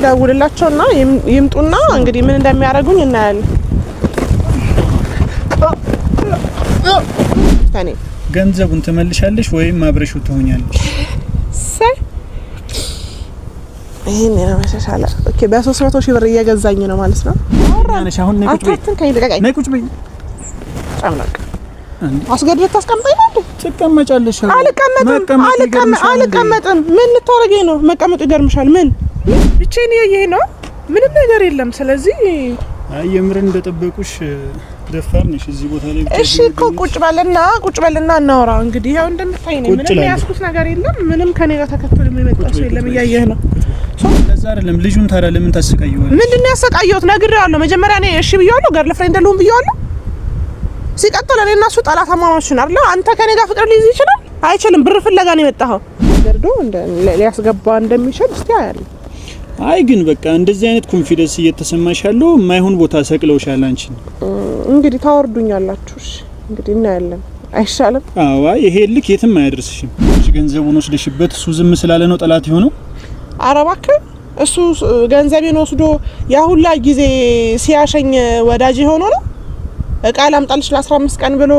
ደውልላቸውና ይምጡና እንግዲህ ምን እንደሚያደርጉኝ እናያለን። ታኔ ገንዘቡን ተመልሻለሽ ወይም አብረሽው ትሆኛለሽ? ይሄን ነው መሰሳለ። ኦኬ በ300 ሺህ ብር እየገዛኝ ነው ማለት ነው። አራነሽ አሁን ነይ ቁጭ በይ። ጫምናቅ አስገድደት ታስቀምጠኝ ነው እንዴ? ትቀመጫለሽ? አልቀመጥም። ምን ልታረገኝ ነው? መቀመጡ ይገርምሻል። ምን ብቻዬን ያየህ ነው? ምንም ነገር የለም። ስለዚህ የምር እንደጠበቁሽ ደፋር ነሽ እዚህ ቦታ ላይ። እሺ እኮ ቁጭ በልና እናወራ። እንግዲህ ያው እንደምታይ ነው። ምንም ያስኩት ነገር የለም። ምንም ከኔ ጋር ተከትሎ የሚመጣ ሰው የለም። እያየህ ነው። ለዛ አይደለም ልጁን ታዲያ ለምን ታሰቃየዋለሽ? ምንድነው ያሰቃየሁት? ነግሬዋለሁ። መጀመሪያ እኔ እሺ ብዬዋለሁ። ገርል ፍሬንድ እንደሆነ ብዬዋለሁ። ሲቀጥል እኔ እና እሱ ጠላታማማች ነን አይደል? አንተ ከኔ ጋር ፍቅር ሊይዝ ይችላል? አይችልም። ብር ፍለጋ ነው የመጣኸው። ገርዶ ሊያስገባ እንደሚችል እስቲ አያለሁ። አይ ግን በቃ እንደዚህ አይነት ኮንፊደንስ እየተሰማሽ ያለው ማይሆን ቦታ ሰቅለውሻል አንቺ። እንግዲህ ታወርዱኛላችሁ። እሺ እንግዲህ እናያለን። አይሻልም? አዎ ይሄ ልክ የትም አያደርስሽም። እሺ ገንዘቡን ወስደሽበት እሱ ዝም ስላለ ነው ጠላት የሆነው? ኧረ እባክህ እሱ ገንዘቤን ወስዶ ያ ሁላ ጊዜ ሲያሸኝ ወዳጅ ሆኖ ነው። እቃ ላምጣልሽ ለ15 ቀን ብሎ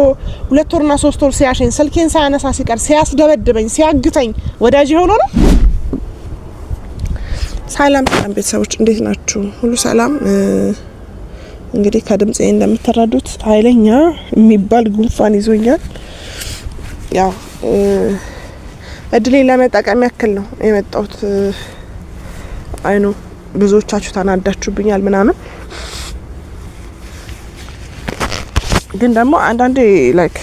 2 ወርና 3 ወር ሲያሸኝ ስልኬን ሳያነሳ ሲቀር ሲያስደበድበኝ ሲያግተኝ ወዳጅ ሆኖ ነው። ሰላም ቤተሰቦች እንዴት ናችሁ? ሁሉ ሰላም። እንግዲህ ከድምጼ እንደምትረዱት ኃይለኛ የሚባል ጉንፋን ይዞኛል። ያው እድሌን ለመጠቀም ያክል ነው የመጣሁት። አይኑ ብዙዎቻችሁ ተናዳችሁብኛል ምናምን፣ ግን ደግሞ አንዳንዴ ላይክ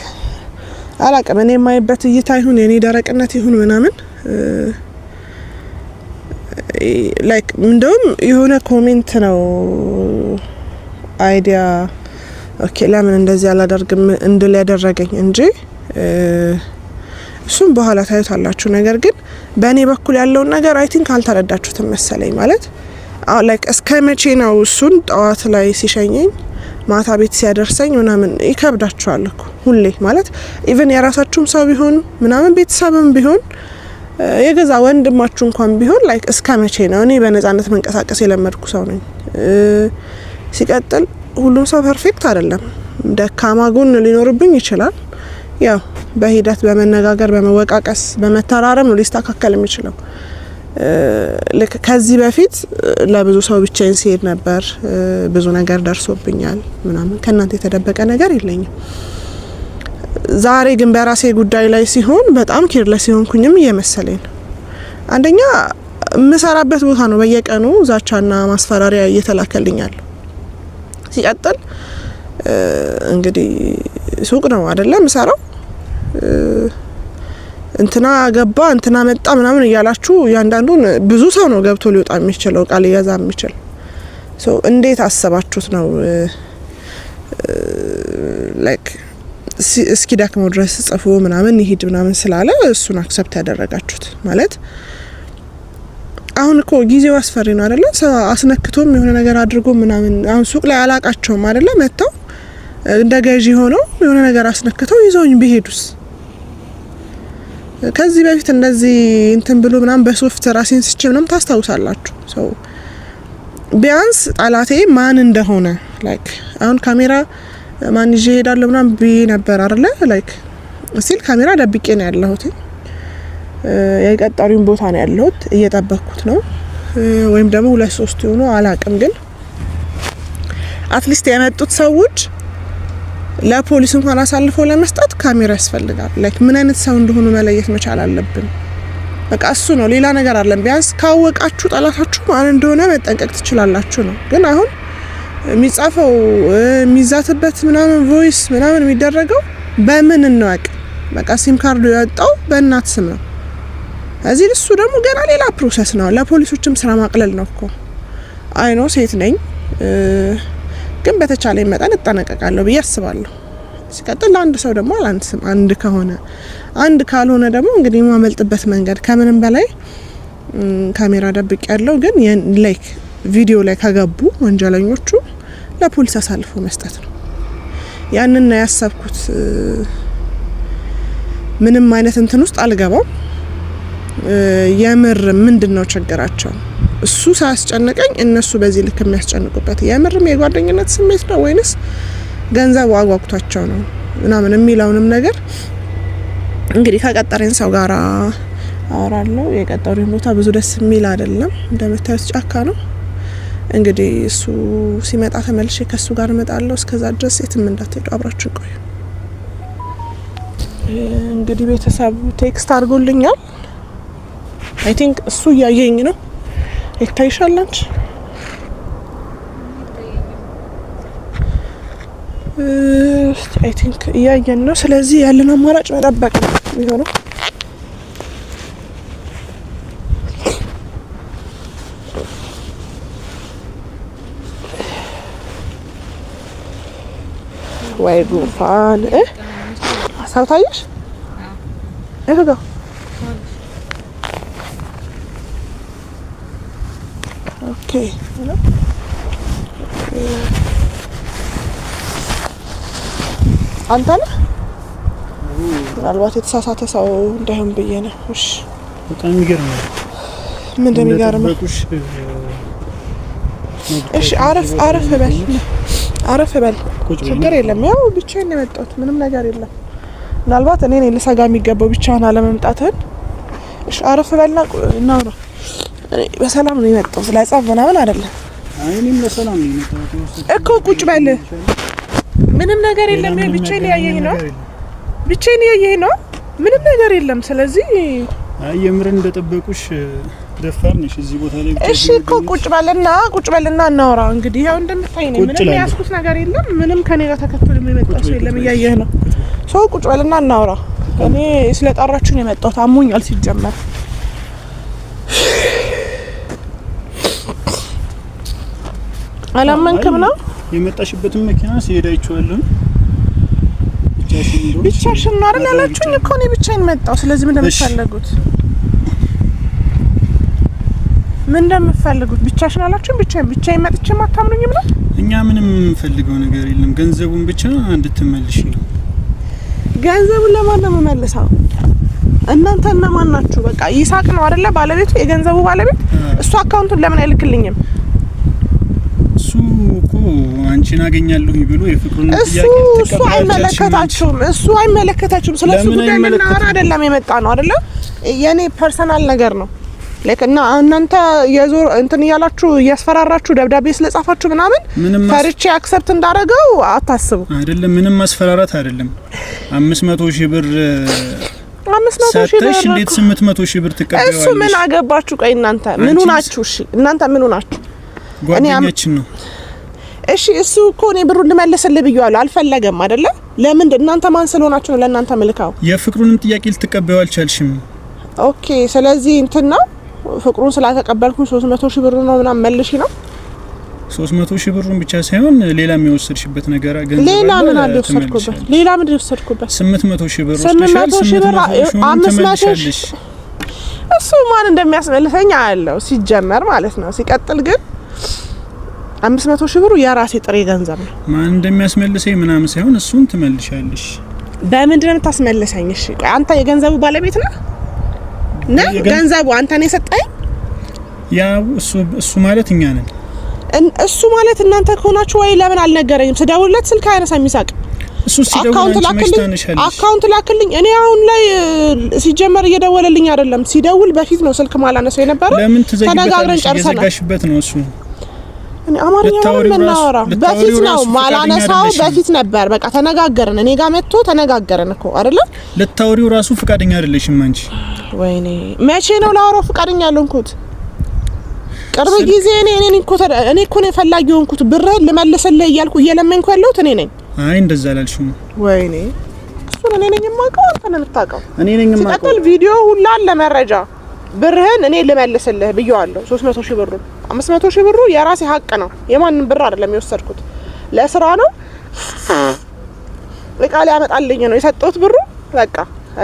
አላቅም እኔ የማይበት እይታ ይሁን የኔ ደረቅነት ይሁን ምናምን ላይክ እንደውም የሆነ ኮሜንት ነው አይዲያ ኦኬ ለምን እንደዚህ አላደርግም እንድል ያደረገኝ እንጂ እሱም በኋላ ታዩታላችሁ። ነገር ግን በእኔ በኩል ያለውን ነገር አይ ቲንክ አልተረዳችሁትም መሰለኝ። ማለት ላይክ እስከ መቼ ነው እሱን ጠዋት ላይ ሲሸኘኝ ማታ ቤት ሲያደርሰኝ ምናምን ይከብዳችኋል እኮ ሁሌ። ማለት ኢቭን የራሳችሁም ሰው ቢሆን ምናምን ቤተሰብም ቢሆን የገዛ ወንድማችሁ እንኳን ቢሆን ላይክ እስከ መቼ ነው? እኔ በነጻነት መንቀሳቀስ የለመድኩ ሰው ነኝ። ሲቀጥል ሁሉም ሰው ፐርፌክት አይደለም። ደካማ ጎን ሊኖርብኝ ይችላል። ያው በሂደት በመነጋገር በመወቃቀስ በመተራረም ነው ሊስተካከል የሚችለው። ልክ ከዚህ በፊት ለብዙ ሰው ብቻዬን ሲሄድ ነበር። ብዙ ነገር ደርሶብኛል ምናምን። ከእናንተ የተደበቀ ነገር የለኝም። ዛሬ ግን በራሴ ጉዳይ ላይ ሲሆን በጣም ኬርለስ ሲሆንኩኝም እየመሰለኝ ነው። አንደኛ የምሰራበት ቦታ ነው በየቀኑ ዛቻና ማስፈራሪያ እየተላከልኛል። ሲቀጥል እንግዲህ ሱቅ ነው አይደለም ምሰራው። እንትና ገባ እንትና መጣ ምናምን እያላችሁ ያንዳንዱን ብዙ ሰው ነው ገብቶ ሊወጣ የሚችለው ቃል ይያዛ የሚችል ሶ እንዴት አሰባችሁት ነው ላይክ እስኪ ዳክሞ ድረስ ጽፎ ምናምን ይሄድ ምናምን ስላለ እሱን አክሰፕት ያደረጋችሁት? ማለት አሁን እኮ ጊዜው አስፈሪ ነው አይደለ? ሰው አስነክቶም የሆነ ነገር አድርጎ ምናምን አሁን ሱቅ ላይ አላቃቸውም አይደለ? መተው እንደ ገዢ ሆነው የሆነ ነገር አስነክተው ይዘውኝ ቢሄዱስ? ከዚህ በፊት እንደዚህ እንትን ብሎ ምናምን በሶፍት ራሴን ስቼ ምናምን ታስታውሳላችሁ። ሰው ቢያንስ ጠላቴ ማን እንደሆነ ላይክ አሁን ካሜራ ማን ይዤ ሄዳለሁ ምናምን ብዬ ነበር አይደለ? ላይክ ሲል ካሜራ ደብቄ ነው ያለሁት። የቀጠሩኝ ቦታ ነው ያለሁት፣ እየጠበቅኩት ነው። ወይም ደግሞ 2-3 ሆኖ አላቅም። ግን አትሊስት የመጡት ሰዎች ለፖሊስ እንኳን አሳልፈው ለመስጠት ካሜራ ያስፈልጋል። ላይክ ምን አይነት ሰው እንደሆኑ መለየት መቻል አለብን። በቃ እሱ ነው፣ ሌላ ነገር አይደለም። ቢያንስ ካወቃችሁ ጠላታችሁ ማን እንደሆነ መጠንቀቅ ትችላላችሁ ነው። ግን አሁን የሚጻፈው የሚዛትበት ምናምን ቮይስ ምናምን የሚደረገው በምን እንወቅ? በቃ ሲም ካርዱ ያወጣው በእናት ስም ነው። እዚህ እሱ ደግሞ ገና ሌላ ፕሮሰስ ነው። ለፖሊሶችም ስራ ማቅለል ነው እኮ። አይ ኖ ሴት ነኝ፣ ግን በተቻለ መጠን እጠነቀቃለሁ ብዬ አስባለሁ። ሲቀጥል አንድ ሰው ደግሞ አላንስም። አንድ ከሆነ አንድ ካልሆነ ደግሞ እንግዲህ የማመልጥበት መንገድ ከምንም በላይ ካሜራ ደብቅ ያለው ግን ላይክ ቪዲዮ ላይ ከገቡ ወንጀለኞቹ ለፖሊስ አሳልፎ መስጠት ነው። ያንን ነው ያሰብኩት። ምንም አይነት እንትን ውስጥ አልገባም። የምር ምንድነው ችግራቸው? እሱ ሳያስጨንቀኝ እነሱ በዚህ ልክ የሚያስጨንቁበት የምርም የጓደኝነት ስሜት ነው ወይንስ ገንዘብ አጓጉቷቸው ነው ምናምን የሚለውንም ነገር እንግዲህ ከቀጠረኝ ሰው ጋር አወራለሁ። የቀጠሩኝ ቦታ ብዙ ደስ የሚል አይደለም፣ እንደምታዩት ጫካ ነው። እንግዲህ እሱ ሲመጣ ተመልሼ ከሱ ጋር እመጣለሁ። እስከዛ ድረስ የትም እንዳትሄዱ፣ አብራችሁ ቆዩ። እንግዲህ ቤተሰብ ቴክስት አድርጎልኛል። አይ ቲንክ እሱ እያየኝ ነው። ይታይሻላች አይ ቲንክ እያየን ነው። ስለዚህ ያለን አማራጭ መጠበቅ ነው የሚሆነው። ወይ ጉንፋን ሰው ታየሽ? እህጋ ኦኬ አንተ ነህ? ምናልባት የተሳሳተ ሰው እንዳይሆን ብዬ ነው። እሺ በጣም ይገርም። ምን እንደሚገርም እሺ አረፍ በል ችግር የለም። ያው ብቻዬን ነው የመጣሁት፣ ምንም ነገር የለም። ምናልባት እኔ ነኝ ልሰጋ የሚገባው ብቻህን አለመምጣትህን። እሺ አረፍ በልና እናውራ። እኔ በሰላም ነው የመጣሁት፣ ስለጸብ ምናምን አይደለም። አይ እኔም በሰላም ነው የመጣሁት እኮ። ቁጭ በል፣ ምንም ነገር የለም። ብቻዬን ያየኝ ነው፣ ምንም ነገር የለም። ስለዚህ አይ የምር እንደጠበቁሽ ደፋር ነሽ እዚህ ቦታ ላይ። እሺ እኮ ቁጭ በልና እናውራ። እንግዲህ ያው እንደምታይ ነው፣ ምንም ያስኩት ነገር የለም። ምንም ከኔ ጋር ተከትሎ የሚመጣ ሰው የለም፣ እያየህ ነው። ሰው ቁጭ በልና እናውራ። እኔ ስለጠራችሁ ነው የመጣሁት፣ አሞኛል ሲጀመር። አላመንክም ነው የመጣሽበትን መኪና ሲሄድ አይቼዋለሁ። ብቻሽን ነው አይደል ያላችሁኝ እኮ። እኔ ብቻዬን መጣሁ። ስለዚህ ምን እንደምትፈልጉት ብቻሽን አላችሁኝ? ብቻዬን መጥቼ ማታምኑኝም ነው? እኛ ምንም ፈልገው ነገር የለም፣ ገንዘቡን ብቻ እንድትመልሺ ነው። ገንዘቡን ለማን ነው የምመልሰው? እናንተ እነማን ናችሁ? በቃ ይሳቅ ነው አይደለ ባለቤቱ፣ የገንዘቡ ባለቤት። እሱ አካውንቱን ለምን አይልክልኝም? እሱ እኮ አንቺን አገኛለሁ ብሎ የፍቅሩን ጥያቄ ተቀበላችሁ። እሱ አይመለከታችሁም። ስለሱ ጉዳይ ልናወራ አይደለም የመጣ ነው አይደለ? የኔ ፐርሰናል ነገር ነው። ለከና እናንተ የዞር እንትን ያላችሁ እያስፈራራችሁ ደብዳቤ ስለጻፋችሁ ምናምን ፈርቼ አክሰፕት እንዳደረገው አታስቡ። አይደለም ምንም ማስፈራራት አይደለም። 500 ሺህ ብር ሰጥተሽ እንዴት 800 ሺህ ብር ትቀበያለሽ? እሱ ምን አገባችሁ? ቆይ እናንተ ምኑ ናችሁ? እሺ እናንተ ምኑ ናችሁ? ጓደኛችን ነው። እሺ እሱ እኮ እኔ ብሩን ልመልስልህ ብዬዋለሁ። አልፈለገም አይደለ? ለምን እናንተ ማን ስለሆናችሁ ነው ለእናንተ መልካው? የፍቅሩንም ጥያቄ ልትቀበዩ አልቻልሽም። ኦኬ ስለዚህ እንትን ነው ፍቅሩን ስላተቀበልኩ 300 ሺህ ብር ነው ምናምን መልሺ ነው። 300 ሺህ ብሩን ብቻ ሳይሆን ሌላም የወሰድሽበት ነገር ገንዘብ አለ። ሌላ ምን አልወሰድኩበት? 800 ሺህ ብር 800 ሺህ ብር 500 ሺህ እሱ ማን እንደሚያስመልሰኝ አያለው ሲጀመር ማለት ነው። ሲቀጥል ግን 500 ሺህ ብሩ የራሴ ጥሬ ገንዘብ ነው። ማን እንደሚያስመልሰኝ ምናምን ሳይሆን እሱን ትመልሻለሽ። በምንድን ነው የምታስመልሰኝ? እሺ አንተ የገንዘቡ ባለቤት ነህ? ገንዘቡ አንተ ነው የሰጠኝ? ያው እሱ ማለት እኛ ነን። እሱ ማለት እናንተ ከሆናችሁ ወይ ለምን አልነገረኝም? ስደውልለት ስልክ አያነሳም ይሳቅ። እሱ ሲደውል አካውንት ላክልኝ። እኔ አሁን ላይ ሲጀመር እየደወለልኝ አይደለም፣ ሲደውል በፊት ነው ስልክ ማላነሳው የነበረው። ተነጋግረን ጨርሰናል። ተዘጋሽበት ነው እሱ። እኔ አማርኛ ምን እናወራ? በፊት ነው ማላነሳው፣ በፊት ነበር። በቃ ተነጋገርን፣ እኔ ጋር መጥቶ ተነጋገርን እኮ አይደለ? ልታወሪው ራሱ ፍቃደኛ አይደለሽም አንቺ። ወይኔ መቼ ነው ላወራው ፍቃደኛ ያልሆንኩት? ቅርብ ጊዜ እኔ እኮ ነው ፈላጊው ሆንኩት። ብርህን ልመልስልህ እያልኩ እየለመንኩ ያለሁት እኔ ነኝ። አይ እንደዛ አላልሽም። ወይኔ እሱን እኔ ነኝ የማውቀው፣ አንተ ነህ የምታውቀው። እኔ ነኝ የማውቀው። ሲቀጥል ቪዲዮ ሁላ ለመረጃ ብርህን እኔ ልመልስልህ ብዬዋለሁ። 300 ሺህ ብሩ 500 ሺህ ብሩ የራሴ ሀቅ ነው። የማንንም ብር አይደለም የወሰድኩት፣ ለስራ ነው። እቃ ሊያመጣልኝ ነው የሰጠሁት ብሩ። በቃ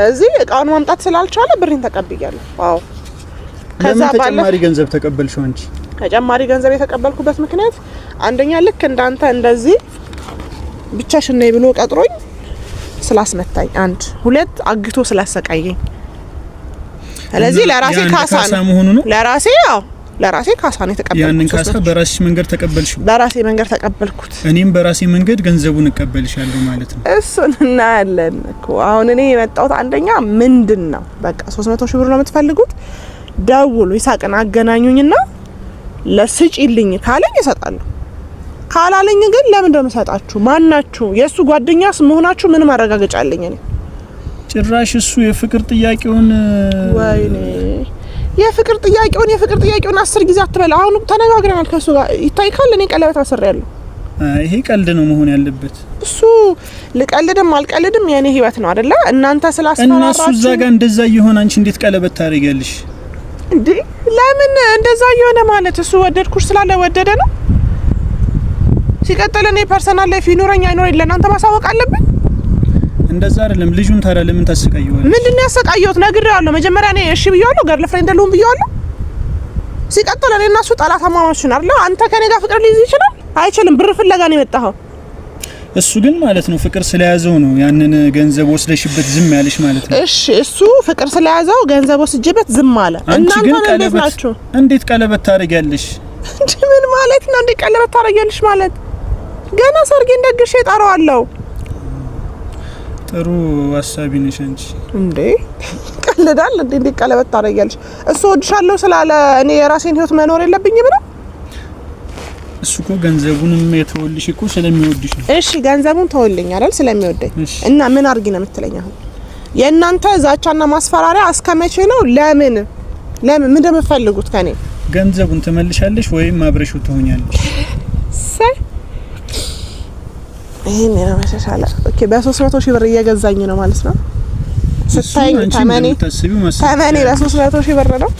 እዚህ እቃውን ማምጣት ስላልቻለ ብሬን ተቀብያለሁ። ዋው ከዛ ተጨማሪ ገንዘብ ተቀበልሽው አንቺ? ተጨማሪ ገንዘብ የተቀበልኩበት ምክንያት አንደኛ ልክ እንዳንተ እንደዚህ ብቻሽን ነይ ብሎ ቀጥሮኝ ስላስመታኝ፣ አንድ ሁለት አግቶ ስላሰቃየኝ። ስለዚህ ለራሴ ካሳ ነው ለራሴ። ያው ለራሴ ካሳ ነው የተቀበልኩት። ያንን ካሳ በራስሽ መንገድ ተቀበልሽው? በራሴ መንገድ ተቀበልኩት። እኔም በራሴ መንገድ ገንዘቡን እቀበልሻለሁ ማለት ነው። እሱን እናያለን እኮ። አሁን እኔ የመጣሁት አንደኛ ምንድነው በቃ 300 ሺህ ብር ነው የምትፈልጉት፣ ደውሉ ይሳቅን አገናኙኝና ለስጪልኝ ካለኝ እሰጣለሁ። ካላለኝ ግን ለምን እንደምሰጣችሁ ማናችሁ? የሱ ጓደኛስ መሆናችሁ ምን ማረጋገጫ አለኝ እኔ? ጭራሽ እሱ የፍቅር ጥያቄውን ወይኔ የፍቅር ጥያቄውን 10 ጊዜ አትበል። አሁን ተነጋግረናል ከሱ ጋር ይታይካል። እኔ ቀለበት አስሬያለሁ። ይሄ ቀልድ ነው መሆን ያለበት። እሱ ልቀልድም አልቀልድም የኔ ህይወት ነው አይደለ? እናንተ ስላስፈራራችሁ እና እሱ እዛ ጋር እንደዛ ይሆን አንቺ እንዴት ቀለበት ታደርጊያለሽ እንዴ? ለምን እንደዛ ይሆነ ማለት እሱ ወደድኩሽ ስላለ ወደደ ነው። ሲቀጥል እኔ ፐርሰናል ላይፍ ይኖረኝ አይኖረኝ ለእናንተ ማሳወቅ አለብኝ? እንደዛ አይደለም። ልጁን ታዲያ ለምን ታሰቃየዋለሽ? ምንድነው ያሰቃየሁት? ነግሬዋለሁ። መጀመሪያ እኔ እሺ ብዬዋለሁ፣ ገርል ፍሬንድ እንደሆነ ብዬዋለሁ። ሲቀጥል እኔ እና እሱ ጠላታማማች ነን አይደል? አንተ ከኔ ጋር ፍቅር ሊይዝ ይችላል አይችልም? ብር ፍለጋ ነው የመጣኸው። እሱ ግን ማለት ነው ፍቅር ስለያዘው ነው ያንን ገንዘብ ወስደሽበት ዝም ያለሽ ማለት ነው። እሺ እሱ ፍቅር ስለያዘው ገንዘብ ወስጄበት ዝም አለ። እናንተ እንዴት ቀለበት ታደርጊያለሽ? ምን ማለት ነው? እንዴት ቀለበት ታደርጊያለሽ ማለት? ገና ሰርጌን ደግሼ እጠራዋለሁ። ጥሩ ሀሳቢ ነሽ አንቺ። እንዴ ቀልዳል እንዴ ቀለበት ታደርጊያለሽ? እሱ ወድሻለሁ ስላለ እኔ የራሴን ህይወት መኖር የለብኝም ነው? እሱ እኮ ገንዘቡንም የተወልሽ እኮ ስለሚወድሽ ነው። እሺ ገንዘቡን ተወልኝ አይደል? ስለሚወደኝ እና ምን አርጊ ነው የምትለኝ? አሁን የእናንተ ዛቻና ማስፈራሪያ እስከመቼ ነው? ለምን ምን እንደምትፈልጉት ከኔ? ገንዘቡን ትመልሻለሽ ወይም አብረሽው ትሆኛለሽ? ይሄን ነው መሰሻለ። ኦኬ በ300 ሺህ ብር እየገዛኝ ነው ማለት ነው። ስታይኝ ተመኔ በ300 ሺህ ብር ነው።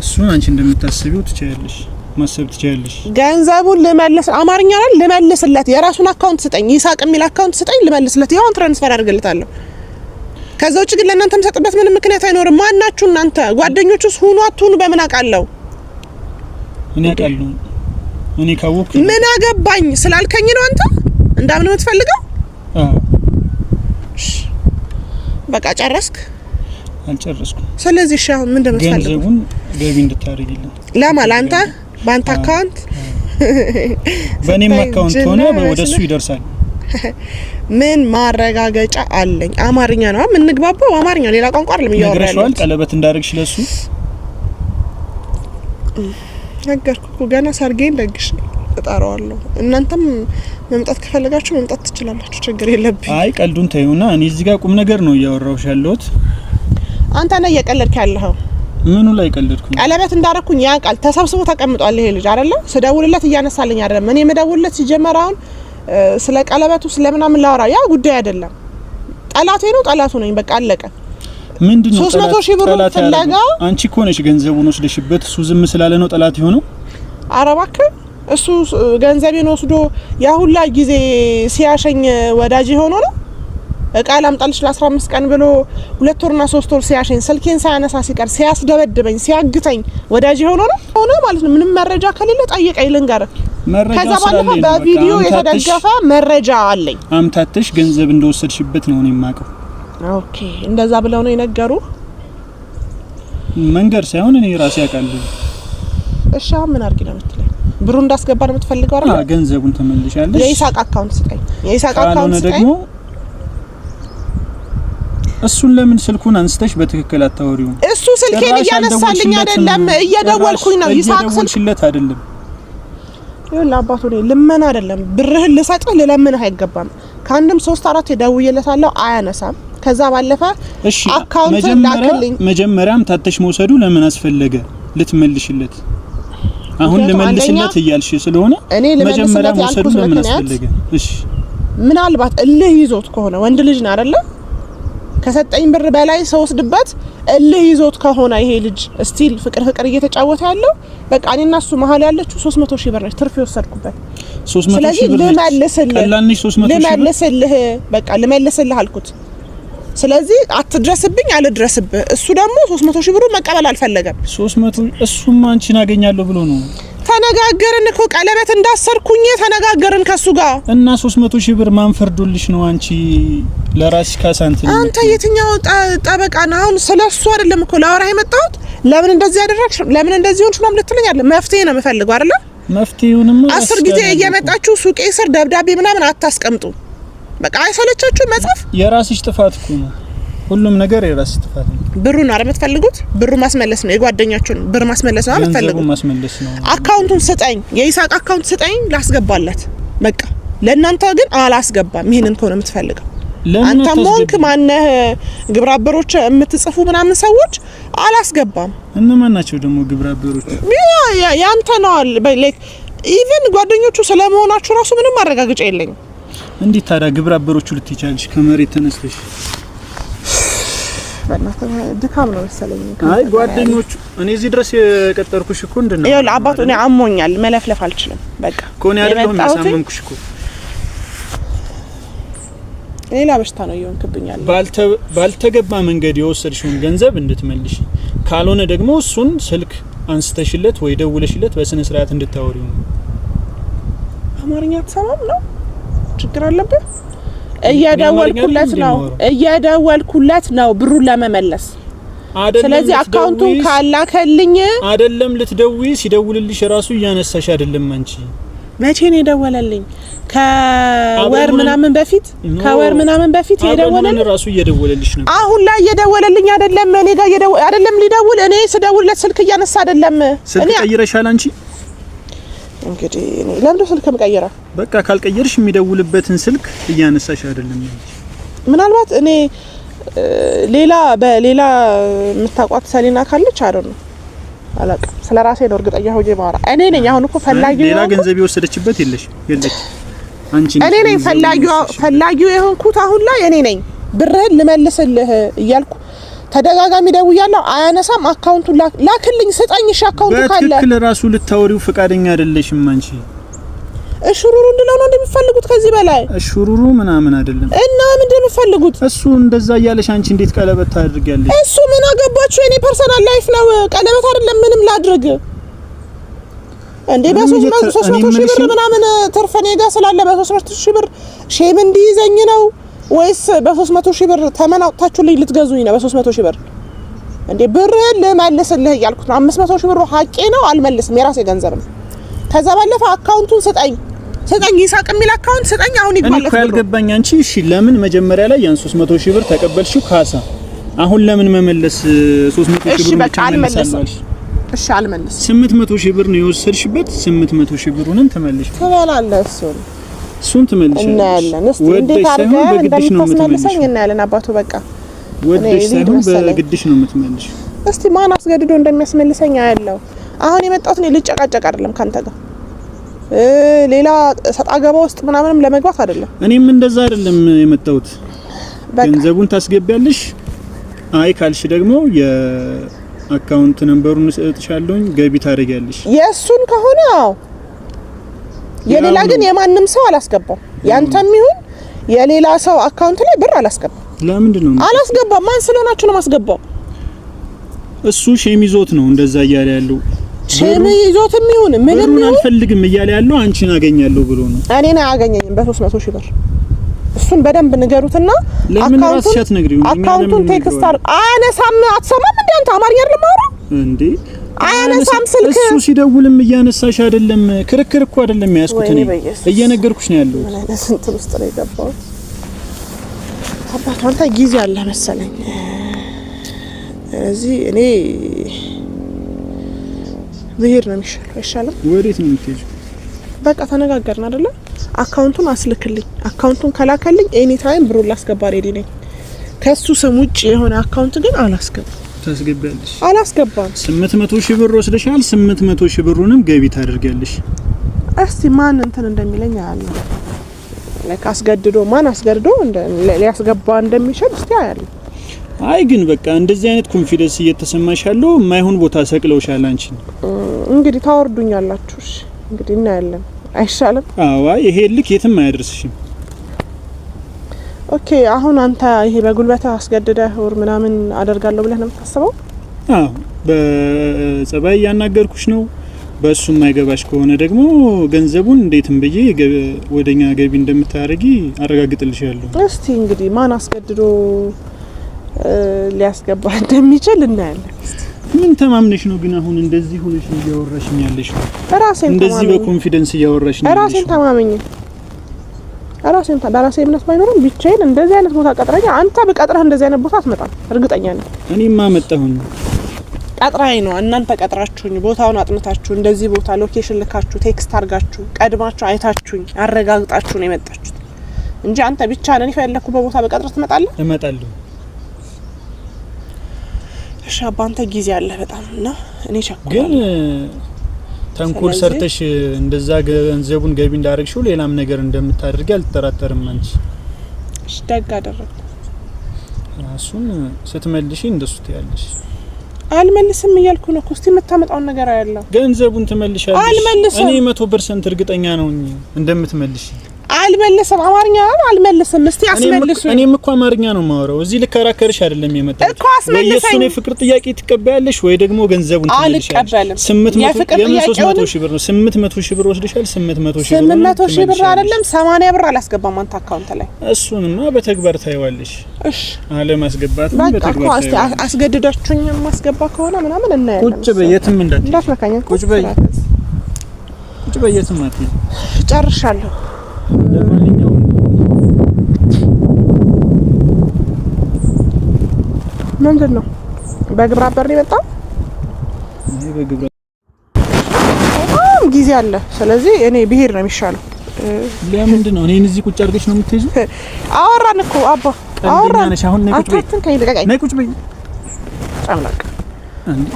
እሱን አንቺ እንደምታስቢው ትችያለሽ፣ ማሰብ ትችያለሽ። ገንዘቡን ልመልስ አማርኛ አይደል? ልመልስለት። የራሱን አካውንት ስጠኝ፣ ይሳቅ የሚል አካውንት ስጠኝ፣ ልመልስለት። ይሁን ትራንስፈር አድርግልታለሁ። ከዛ ውጭ ግን ለእናንተ የምሰጥበት ምንም ምክንያት አይኖርም። ማናችሁ እናንተ ጓደኞቹስ ሁኑ አትሁኑ በምን አውቃለሁ? እኔ አውቃለሁ። እኔ ካወኩ ምን አገባኝ ስላልከኝ ነው አንተ እንዳምን የምትፈልገው? በቃ ጨረስክ? አልጨረስኩም። ስለዚህ እሺ አሁን ምን እንደምትፈልገው? ገንዘቡን ገቢ እንድታደርግልኝ። ለማን? አንተ ባንክ አካውንት በኔም አካውንት ሆነ ወደሱ ይደርሳል። ምን ማረጋገጫ አለኝ? አማርኛ ነው ምን ንግባባው? አማርኛ ሌላ ቋንቋ አይደለም እያወራ ያለው። ቀለበት እንዳደርግሽ ለሱ ነገርኩ። ገና ሰርጌን ደግሽ እጠራዋለሁ። እናንተም መምጣት ከፈለጋችሁ መምጣት ትችላላችሁ፣ ችግር የለብኝ። አይ ቀልዱን ተይውና እኔ እዚህ ጋር ቁም ነገር ነው እያወራሁሽ ያለሁት። አንተ ነህ እየቀለድክ ያለኸው። ምኑ ላይ ቀለድኩኝ? ቀለበት እንዳረኩኝ ያ ቃል ተሰብስቦ ተቀምጧል ይሄ ልጅ አይደለ? ስደውልለት እያነሳልኝ አይደለም። እኔ መደውልለት ሲጀመር አሁን ስለ ቀለበቱ ስለምናምን ላወራ ያ ጉዳይ አይደለም። ጠላቴ ነው፣ ጠላቱ ነኝ። በቃ አለቀ። ምንድነው 300 ሺህ ብር ፍለጋ? አንቺ እኮ ነሽ ገንዘቡን ወስደሽበት እሱ ዝም ስላለ ነው ጠላት የሆነው። ኧረ እባክህ እሱ ገንዘቤን ወስዶ ያ ሁላ ጊዜ ሲያሸኝ ወዳጅ ሆኖ ነው። እቃ ላምጣልሽ ለ15 ቀን ብሎ 2 ወርና 3 ወር ሲያሸኝ ስልኬን ሳያነሳ ሲቀር ሲያስደበድበኝ ሲያግተኝ ወዳጅ ሆኖ ነው ማለት ነው። ምንም መረጃ ከሌለ ጠይቀኝ ልንገርህ። ከዛ ባለፈ በቪዲዮ የተደገፈ መረጃ አለኝ። አምታተሽ ገንዘብ እንደወሰድሽበት ነው እኔ የማውቀው። ኦኬ እንደዛ ብለው ነው የነገሩ። መንገር ሳይሆን እኔ ራሴ አውቃለሁ። እሺ ምን አርጊ ነው የምትለኝ? ብሩ እንዳስገባ ነው የምትፈልገው አይደል? ገንዘቡን ተመልሻለሽ። የይሳቅ አካውንት ስጠኝ። የይሳቅ አካውንት ስጠኝ። ደግሞ እሱን ለምን ስልኩን አንስተሽ በትክክል አታወሪው? እሱ ስልኬን እያነሳልኝ አይደለም፣ እየደወልኩኝ ነው። ይሳቅ ስልሽለት አይደለም። ይኸውልህ አባቱ ነው ልመና አይደለም። ብርህን ልሰጥህ ልለምንህ አይገባም። ከአንድም 3-4 ደውዬለታለሁ አያነሳም። ከዛ ባለፈ አካውንት ላክልኝ። መጀመሪያም ታተሽ መውሰዱ ለምን አስፈለገ? ልትመልሽለት አሁን ልመልስለት እያልሽ ስለሆነ መጀመሪያ መውሰዱ ለምን አስፈለገ? እሺ ምናልባት እልህ ይዞት ከሆነ ወንድ ልጅ ነው አይደለ? ከሰጠኝ ብር በላይ ሰውስድበት እልህ ይዞት ከሆነ ይሄ ልጅ ስቲል ፍቅር እየተጫወተ ያለው በቃ እኔና እሱ መሀል ያለችው 300 ሺህ ብር ነች ትርፍ የወሰድኩበት። 300 ሺህ ብር ልመልስልህ በቃ ልመልስልህ አልኩት። ስለዚህ አትድረስብኝ አልድረስብህ። እሱ ደግሞ 300 ሺህ ብሩ መቀበል አልፈለገም። 300 እሱም አንቺን አገኛለሁ ብሎ ነው። ተነጋገርን እኮ ቀለበት እንዳሰርኩኝ ተነጋገርን ከሱ ጋር እና 300,000 ብር ማን ፈርዶልሽ ነው አንቺ ለራስሽ ካሳንት ነው? አንተ የትኛው ጠበቃ ነው? አሁን ስለሱ አይደለም እኮ ላወራ የመጣሁት። ለምን እንደዚህ ያደረግሽ ለምን እንደዚህ ሆንሽ ነው ልትለኝ አይደል? መፍትሄ ነው የምፈልገው አይደል? መፍትሄውንም 10 ጊዜ እየመጣችሁ ሱቄ ስር ደብዳቤ ምናምን አታስቀምጡ። በቃ አይሰለቻችሁ መጻፍ? የራስሽ ጥፋት እኮ ነው። ሁሉም ነገር የራስሽ ጥፋት ነው። ብሩን አይደል የምትፈልጉት? ብሩ ማስመለስ ነው። የጓደኛችሁን ብር ማስመለስ ነው የምትፈልጉት? ገንዘቡን ማስመለስ ነው። አካውንቱን ስጠኝ፣ የይሳቅ አካውንት ስጠኝ ላስገባለት። በቃ ለእናንተ ግን አላስገባም። ይሄንን ከሆነ የምትፈልገው አንተ ሞንክ ማነህ ግብረ አበሮች የምትጽፉ ምናምን ሰዎች አላስገባም። እነማን ናቸው ደግሞ ግብረ አበሮች? ያንተ ነው ላይክ ኢቭን ጓደኞቹ ስለመሆናችሁ ራሱ ምንም ማረጋገጫ የለኝም። እንዴት ታዲያ ግብረ አበሮቹ ልትይቻለሽ ከመሬት ተነስተሽ? በእናትህ ድካም ነው መሰለኝ። አይ ጓደኞቹ እኔ እዚህ ድረስ የቀጠርኩሽ እኮ እንደነ ይኸውልህ አባቱ እኔ አሞኛል መለፍለፍ አልችልም። በቃ ኮኔ አይደለም ያሳመምኩሽ እኮ ሌላ በሽታ ነው ይሆንክብኛል። ባልተገባ መንገድ የወሰድሽውን ገንዘብ እንድትመልሺ ካልሆነ ደግሞ እሱን ስልክ አንስተሽለት ወይ ደውለሽለት በስነ ስርዓት እንድታወሪው ነው። አማርኛ ተሰማም ነው ችግር አለበት? እየደወልኩለት ነው ብሩን ለመመለስ። ስለዚህ አካውንቱን ካላከልኝ አይደለም ልትደውይ ሲደውልልሽ ራሱ እያነሳሽ አይደለም አንቺ። መቼ ነው የደወለልኝ? ከወር ምናምን በፊት የደወለልኝ ራሱ እየደወለልሽ ነው። አሁን ላይ እየደወለልኝ አይደለም እኔ ጋር አይደለም ሊደውል እኔ ስደውልለት ስልክ እያነሳ አይደለም። እኔ ቀይረሻል አንቺ። እንግዲህ እኔ ለምን ስልክ መቀየራ? በቃ ካልቀየርሽ የሚደውልበትን ስልክ እያነሳሽ አይደለም አንቺ። ምናልባት እኔ ሌላ የምታቋት ሰሊና ካለች አይደለም አላውቅም። ስለራሴ ነው እርግጠኛ ሆኜ ማውራ እኔ ነኝ። አሁን እኮ ፈላጊው ሌላ ገንዘብ የወሰደችበት የለች አንቺ እኔ ነኝ ፈላጊው የሆንኩት አሁን ላይ እኔ ነኝ። ብርህን ልመልስልህ እያልኩ ተደጋጋሚ ደውያለሁ አያነሳም። አካውንቱን ላክልኝ ስጠኝ። እሺ አካውንቱ ካለ በትክክል ራሱ ልታወሪው ፈቃደኛ አይደለሽም አንቺ። እሹሩሩ እንደለው ነው እንደሚፈልጉት ከዚህ በላይ እሹሩሩ ምናምን አይደለም። እና ምን እንደሚፈልጉት እሱ እንደዛ ያለሽ አንቺ እንዴት ቀለበት ታድርጊያለሽ? እሱ ምን አገባችሁ? የኔ ፐርሰናል ላይፍ ነው። ቀለበት አይደለም ምንም ላድርግ እንዴ? በ300,000 ብር ምናምን ተርፈኔ ጋር ስላለ በ300,000 ብር ሼም እንዲይዘኝ ነው ወይስ በ300,000 ብር ተመናውጣችሁልኝ ልትገዙኝ ነው? በ300,000 ብር እንዴ ብር ልመልስልህ እያልኩት ነው። 500,000 ብር ሀቄ ነው አልመልስም፣ የራሴ ገንዘብ ነው። ከዛ ባለፈ አካውንቱን ስጠኝ ይሳቅ የሚል አካውንት ስጠኝ። አሁን ይባላል እኔ ያልገባኝ አንቺ እሺ ለምን መጀመሪያ ላይ ያን 300,000 ብር ተቀበልሽው ካሳ አሁን ለምን መመለስ 300,000 ብር በቃ አልመለስም። እሺ አልመለስም። 800,000 ብር ነው የወሰድሽበት። 800,000 ብሩንም ተመልሽ ትበላለህ። እሱን ትመልሽ እናያለን። እስቲ እንዴት አድርገህ እንደምትመልሰኝ እናያለን። አባቱ በቃ ወደሽ ሳይሆን በግድሽ ነው የምትመልሽ። እስቲ ማን አስገድዶ እንደሚያስመልሰኝ አያለው። አሁን የመጣሁት እኔ ልጨቃጨቅ አይደለም ካንተ ጋር ሌላ ሰጣ ገባ ውስጥ ምናምንም ለመግባት አይደለም። እኔም እንደዛ አይደለም የመጣሁት። ገንዘቡን ታስገቢያለሽ፣ አይ ካልሽ ደግሞ የአካውንት ነምበሩን እሰጥሻለሁኝ ገቢ ታደርጊያለሽ። የእሱን ከሆነ የሌላ ግን የማንም ሰው አላስገባም። ያንተም ይሁን የሌላ ሰው አካውንት ላይ ብር አላስገባም። ለምንድን ነው አላስገባም? ማን ስለሆናችሁ ነው ማስገባው? እሱ ሼም ይዞት ነው እንደዛ እያለ ያለው። ሼም ይዞትም ይሁን ምንም ይሁን አልፈልግም እያለ ያለው አንቺን አገኛለሁ ብሎ ነው። እኔን አያገኘኝም በ300,000 ብር። እሱን በደንብ ንገሩትና አካውንቱን ቴክስት አያነሳም። አትሰማም እንዴ አንተ? አማርኛ አይደለም አውራ እንዴ? አያነሳም ስልክ። እሱ ሲደውልም እያነሳሽ አይደለም። ክርክር እኮ አይደለም ያስኩት እኔ እየነገርኩሽ ነው ያለው። ምን አይነት እንትን ውስጥ ነው የገባው? አባቱ አንተ ጊዜ አለ መሰለኝ። እዚህ እኔ ብሄር ነው የሚሻለው። አይሻልም? ወዴት ነው የምትሄጂው? በቃ ተነጋገርን አይደለ? አካውንቱን አስልክልኝ። አካውንቱን ከላከልኝ ኤኒ ታይም ብሩን ላስገባ ሬዲ ነኝ። ከሱ ስም ውጭ የሆነ አካውንት ግን አላስገባም። ታስገቢያለሽ? አላስገባም። 800,000 ብር ወስደሻል። 800,000 ብሩንም ገቢ ታደርጊያለሽ። እስቲ ማን እንትን እንደሚለኝ አያለ ለካ አስገድዶ ማን አስገድዶ ሊያስገባ እንደሚችል እስቲ አያለ። አይ ግን በቃ እንደዚህ አይነት ኮንፊደንስ እየተሰማሽ ያለው ማይሆን ቦታ ሰቅለውሻል አንቺ። እንግዲህ ታወርዱኛላችሁ። እሺ እንግዲህ እናያለን። አይሻልም? አዎ ይሄ ልክ የትም አያደርስሽም። ኦኬ አሁን አንተ ይሄ በጉልበት አስገድደህ ወር ምናምን አደርጋለሁ ብለህ ነው የምታስበው? አዎ በጸባይ ያናገርኩሽ ነው። በሱ የማይገባሽ ከሆነ ደግሞ ገንዘቡን እንዴትም በየ ወደኛ ገቢ እንደምታረጊ አረጋግጥልሻለሁ። እስቲ እንግዲህ ማን አስገድዶ ሊያስገባ እንደሚችል እናያለን። ምን ተማምነሽ ነው ግን አሁን እንደዚህ ሆነሽ እያወራሽኝ ያለሽ? ራሴን እንደዚህ በኮንፊደንስ እያወራሽኝ ነው? ራሴን ተማመኝ። በራሴ እምነት ባይኖርም ብቻዬን እንደዚህ አይነት ቦታ ቀጥረኛ አንተ በቀጥረህ እንደዚህ አይነት ቦታ አትመጣም እርግጠኛ ነኝ። እኔማ መጣሁኝ ቀጥራይ ነው እናንተ ቀጥራችሁኝ ቦታውን አጥንታችሁ እንደዚህ ቦታ ሎኬሽን ልካችሁ ቴክስት አርጋችሁ ቀድማችሁ አይታችሁኝ አረጋግጣችሁ ነው የመጣችሁት እንጂ አንተ ብቻ ነኝ ፈለኩ በቦታ በቀጥረህ ትመጣለህ? እመጣለሁ። እሺ አባንተ ጊዜ አለ በጣም እና እኔ ቸኩላለሁ። ግን ተንኮል ሰርተሽ እንደዛ ገንዘቡን ገቢ እንዳረግሽው ሌላም ነገር እንደምታደርጊ አልተጠራጠርም። አንቺ እሺ ደግ አደረግኩ። እሱን ስትመልሺ እንደሱ ትያለሽ። አልመልስም እያልኩ ነው። እስቲ የምታመጣውን ነገር አያለው። ገንዘቡን ትመልሻለሽ? አልመልስም። እኔ 100% እርግጠኛ ነኝ እንደምትመልሺ። አልመልስም። አማርኛ አልመልስም። እስቲ አስመልሱ። እኔም እኮ አማርኛ ነው የማወራው። እዚህ ልከራከርሽ አይደለም የመጣው እኮ አስመልሰኝ። ወይ የሱን የፍቅር ጥያቄ ትቀበያለሽ ወይ ደግሞ ገንዘቡን ትመልሻለሽ። አልቀበልም። 300 ሺህ ብር ነው 800 ሺህ ብር ወስደሻል። 800 ሺህ ብር 800 ሺህ ብር አይደለም 80 ብር አላስገባም አንተ አካውንት ላይ። እሱንማ በተግባር ታይዋለሽ። እሺ አለማስገባት በተግባር ታይዋለሽ። አስገድዳችሁኝ ማስገባ ከሆነ ምናምን እናያለን። ቁጭ በየትም እንዳትነካኝ። ቁጭ በየትም አትይ። ጨርሻለሁ። ለማንኛውም ምንድነው በግብረ አበር የመጣው? ይሄ በግብረ ጊዜ አለ። ስለዚህ እኔ ብሄር ነው የሚሻለው። ለምንድን ነው እኔን እዚህ ቁጭ አድርገሽ ነው የምትይዙ? አወራን እኮ አባ አወራን። አሁን ነይ ቁጭ በይ። ነይ ቁጭ በይ። ጨምለቅ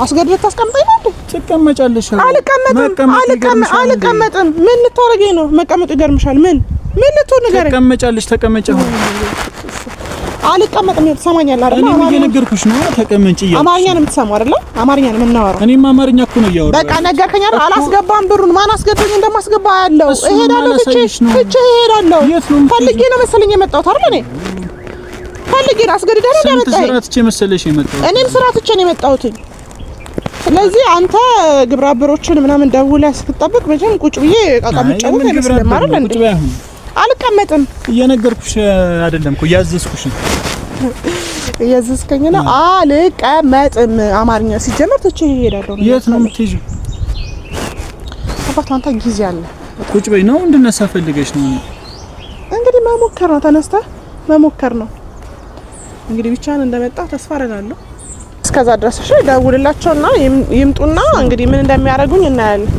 አስገድደህ ታስቀምጠኝ ነው እንዴ? ትቀመጫለሽ? አልቀመጥም። ምን ልታረገኝ ነው? መቀመጡ ይገርምሻል። ምን ልትሆን ነገር? ተቀመጫለሽ? ተቀመጪ። አልቀመጥም። ትሰማኛለህ አይደል? እኔ እየነገርኩሽ ነው። ተቀመጪ እያልኩሽ። አማርኛ ነው የምትሰማው አይደል? አማርኛ ነው የምናወራው። እኔም አማርኛ እኮ ነው እያወራሁ። በቃ ነገርከኝ አይደል? አላስገባም ብሩን። ማን አስገድዶኝ እንደማስገባ ያለው እሄዳለሁ። ትቼ እሄዳለሁ። ፈልጌ ነው መሰለኝ የመጣሁት አይደል? እኔ ፈልጌ ነው አስገድደህ ነው የመጣሁት። ስራ ትቼ መሰለሽ የመጣሁት። እኔም ስራ ትቼ ነው የመጣሁት። ስለዚህ አንተ ግብረ አበሮችን ምናምን ደውለህ ስትጠብቅ መቼም ቁጭ ብዬ ቃቃምጫው አይመስልም አይደል እንዴ? አልቀመጥም። እየነገርኩሽ አይደለም እኮ እያዘዝኩሽ ነው። እያዘዝከኝ ነው። አልቀመጥም። አማርኛ ሲጀመር ትቼ እሄዳለሁ። የት ነው የምትሄጂው? አባት አንተ ጊዜ አለ። ቁጭ በይ ነው እንድነሳ ፈልገሽ ነው? እንግዲህ መሞከር ነው። ተነስተህ መሞከር ነው። እንግዲህ ብቻህን እንደመጣ ተስፋ አደርጋለሁ። እስከዛ ድረስ እሺ ደውልላቸውና ይምጡና እንግዲህ ምን እንደሚያደርጉኝ እናያለን።